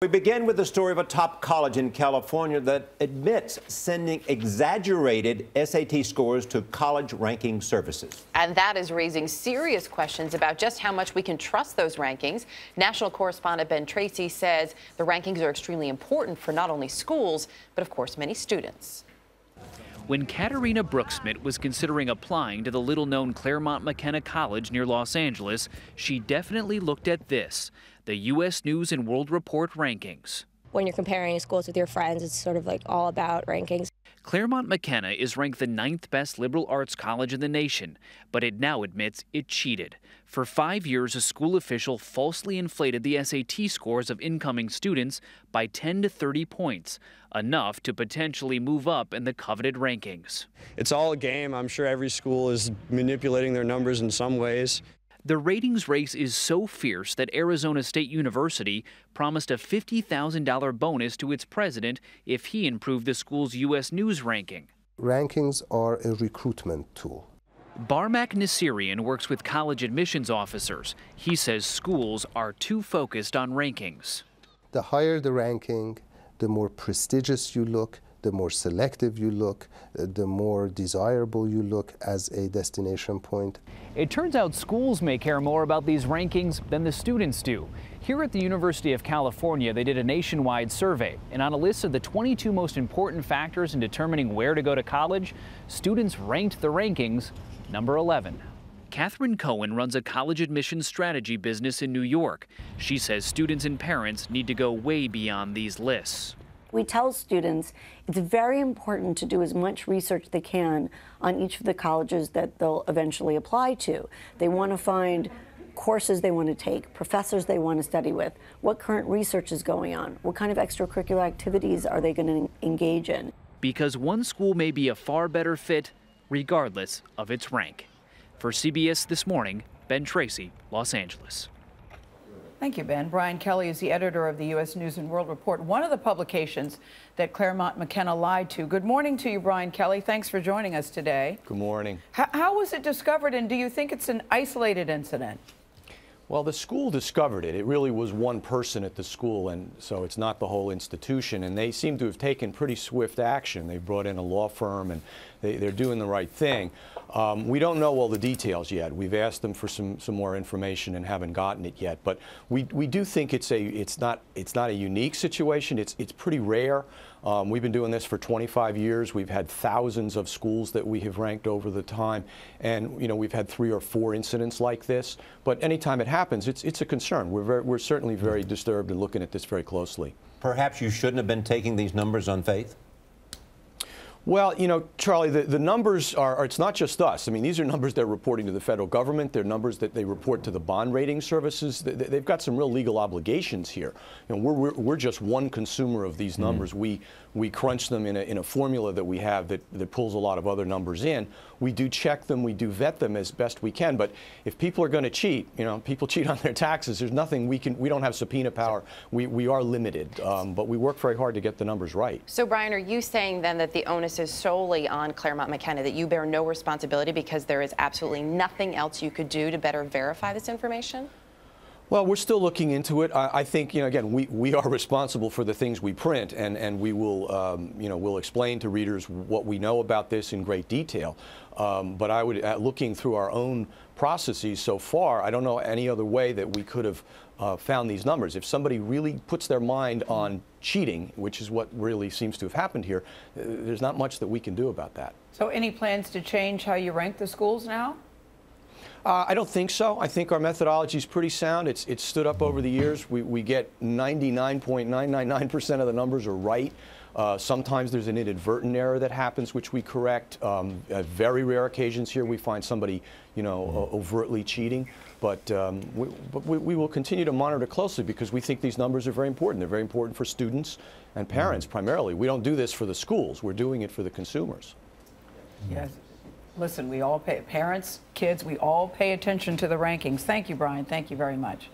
We begin with the story of a top college in California that admits sending exaggerated SAT scores to college ranking services. And that is raising serious questions about just how much we can trust those rankings. National correspondent Ben Tracy says the rankings are extremely important for not only schools, but of course many students. When Katarina Brooksmith was considering applying to the little-known Claremont McKenna College near Los Angeles, she definitely looked at this, the U.S. News and World Report rankings. When you're comparing schools with your friends, it's sort of like all about rankings. Claremont McKenna is ranked the 9th best liberal arts college in the nation, but it now admits it cheated. For 5 years, a school official falsely inflated the SAT scores of incoming students by 10 to 30 points, enough to potentially move up in the coveted rankings. It's all a game. I'm sure every school is manipulating their numbers in some ways. The ratings race is so fierce that Arizona State University promised a $50,000 bonus to its president if he improved the school's U.S. News ranking. Rankings are a recruitment tool. Barmak Nasirian works with college admissions officers. He says schools are too focused on rankings. The higher the ranking, the more prestigious you look, the more selective you look, the more desirable you look as a destination point. It turns out schools may care more about these rankings than the students do. Here at the University of California, they did a nationwide survey, and on a list of the 22 most important factors in determining where to go to college, students ranked the rankings number 11. Catherine Cohen runs a college admissions strategy business in New York. She says students and parents need to go way beyond these lists. We tell students it's very important to do as much research they can on each of the colleges that they'll eventually apply to. They want to find courses they want to take, professors they want to study with, what current research is going on, what kind of extracurricular activities are they going to engage in. Because one school may be a far better fit regardless of its rank. For CBS This Morning, Ben Tracy, Los Angeles. Thank you, Ben. Brian Kelly is the editor of the U.S. News and World Report, one of the publications that Claremont McKenna lied to. Good morning to you, Brian Kelly. Thanks for joining us today. Good morning. How was it discovered, and do you think it's an isolated incident? Well, the school discovered it. It really was one person at the school, and so it's not the whole institution. And they seem to have taken pretty swift action. They brought in a law firm, and they're doing the right thing. We don't know all the details yet. We've asked them for some more information and haven't gotten it yet. But we do think it's not a unique situation. It's pretty rare. We've been doing this for 25 years. We've had thousands of schools that we have ranked over the time, and we've had 3 or 4 incidents like this. But anytime it happens, it's a concern. We're certainly very disturbed and looking at this very closely. Perhaps you shouldn't have been taking these numbers on faith? Well, Charlie, the numbers are, it's not just us. I mean, these are numbers they're reporting to the federal government. They're numbers that they report to the bond rating services. They've got some real legal obligations here. We're just one consumer of these numbers. We crunch them in a formula that we have that pulls a lot of other numbers in. We do check them. We do vet them as best we can. But if people are going to cheat, people cheat on their taxes. There's nothing we don't have subpoena power. We are limited, but we work very hard to get the numbers right. So, Brian, are you saying then that the onus is solely on Claremont McKenna, that you bear no responsibility because there is absolutely nothing else you could do to better verify this information? Well, we're still looking into it. I think, again, we are responsible for the things we print, and we will, we'll explain to readers what we know about this in great detail. But I would, looking through our own processes so far, I don't know any other way that we could have found these numbers. If somebody really puts their mind on cheating, which is what really seems to have happened here, there's not much that we can do about that. So any plans to change how you rank the schools now? I don't think so. I think our methodology is pretty sound. It's stood up over the years. We get 99.999% of the numbers are right. Sometimes there's an inadvertent error that happens, which we correct. At very rare occasions here, we find somebody, overtly cheating. But we will continue to monitor closely because we think these numbers are very important. They're very important for students and parents primarily. We don't do this for the schools. We're doing it for the consumers. Yes. Listen, we all pay, parents, kids, we all pay attention to the rankings. Thank you, Brian. Thank you very much.